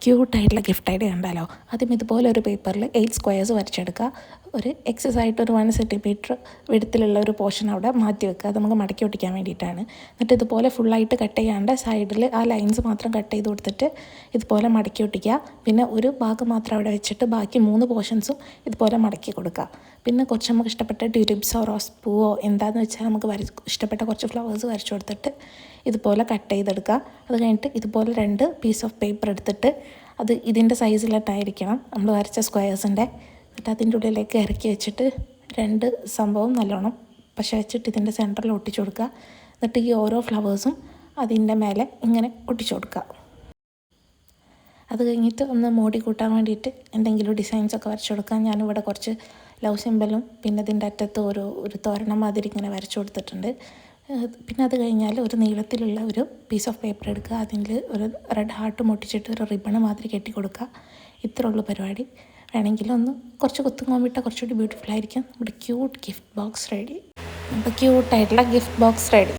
ക്യൂട്ടായിട്ടുള്ള gift idea കണ്ടാലോ. ആദ്യം ഇതുപോലെ ഒരു പേപ്പറിൽ 8 സ്ക്വയേഴ്സ് വരച്ചെടുക്കുക. ഒരു എക്സസ് ആയിട്ട് ഒരു 1 സെൻറ്റിമീറ്റർ വിടത്തിലുള്ള ഒരു പോർഷൻ അവിടെ മാറ്റി വെക്കുക. അത് നമുക്ക് മടക്കി ഒട്ടിക്കാൻ വേണ്ടിയിട്ടാണ്. എന്നിട്ട് ഇതുപോലെ ഫുള്ളായിട്ട് കട്ട് ചെയ്യാണ്ട് സൈഡിൽ ആ ലൈൻസ് മാത്രം കട്ട് ചെയ്ത് കൊടുത്തിട്ട് ഇതുപോലെ മടക്കി ഒട്ടിക്കുക. പിന്നെ ഒരു ഭാഗം മാത്രം അവിടെ വെച്ചിട്ട് ബാക്കി 3 പോർഷൻസും ഇതുപോലെ മടക്കി കൊടുക്കുക. പിന്നെ കുറച്ച് നമുക്ക് ഇഷ്ടപ്പെട്ട ട്യൂലിപ്സോ റോസ് പൂവോ എന്താണെന്ന് വെച്ചാൽ നമുക്ക് ഇഷ്ടപ്പെട്ട കുറച്ച് ഫ്ലവേഴ്സ് വരച്ചു കൊടുത്തിട്ട് ഇതുപോലെ കട്ട് ചെയ്തെടുക്കുക. അത് കഴിഞ്ഞിട്ട് ഇതുപോലെ 2 പീസ് ഓഫ് പേപ്പർ എടുത്തിട്ട് അത് ഇതിൻ്റെ സൈസിലിട്ടായിരിക്കണം നമ്മൾ വരച്ച സ്ക്വയേഴ്സിൻ്റെ. എന്നിട്ട് അതിൻ്റെ ഉള്ളിലേക്ക് ഇറക്കി വെച്ചിട്ട് 2 സംഭവം നല്ലോണം പശ വെച്ചിട്ട് ഇതിൻ്റെ സെൻറ്ററിൽ ഒട്ടിച്ചു കൊടുക്കുക. എന്നിട്ട് ഈ ഓരോ ഫ്ലവേഴ്സും അതിൻ്റെ മേലെ ഇങ്ങനെ ഒട്ടിച്ചു കൊടുക്കുക. അത് കഴിഞ്ഞിട്ട് ഒന്ന് മോടി കൂട്ടാൻ വേണ്ടിയിട്ട് എന്തെങ്കിലും ഡിസൈൻസൊക്കെ വരച്ചു കൊടുക്കാം. ഞാനിവിടെ കുറച്ച് ലവ് സിമ്പലും പിന്നെ ഇതിൻ്റെ അറ്റത്ത് ഒരു തോരണം മാതിരി ഇങ്ങനെ വരച്ചു കൊടുത്തിട്ടുണ്ട്. പിന്നെ അത് കഴിഞ്ഞാൽ ഒരു നീളത്തിലുള്ള ഒരു പീസ് ഓഫ് പേപ്പർ എടുക്കുക. അതിൽ ഒരു റെഡ് ഹാർട്ട് ഒട്ടിച്ചിട്ട് ഒരു റിബൺ മാതിരി കെട്ടി കൊടുക്കുക. ഇത്രേ ഉള്ളൂ പരിപാടി. വേണമെങ്കിൽ ഒന്ന് കുറച്ച് കുത്തും കോമ്പിട്ടാൽ കുറച്ചുകൂടി ബ്യൂട്ടിഫുൾ ആയിരിക്കും. നമ്മുടെ ക്യൂട്ട് ഗിഫ്റ്റ് ബോക്സ് റെഡി. അപ്പോൾ ക്യൂട്ടായിട്ടുള്ള ഗിഫ്റ്റ് ബോക്സ് റെഡി.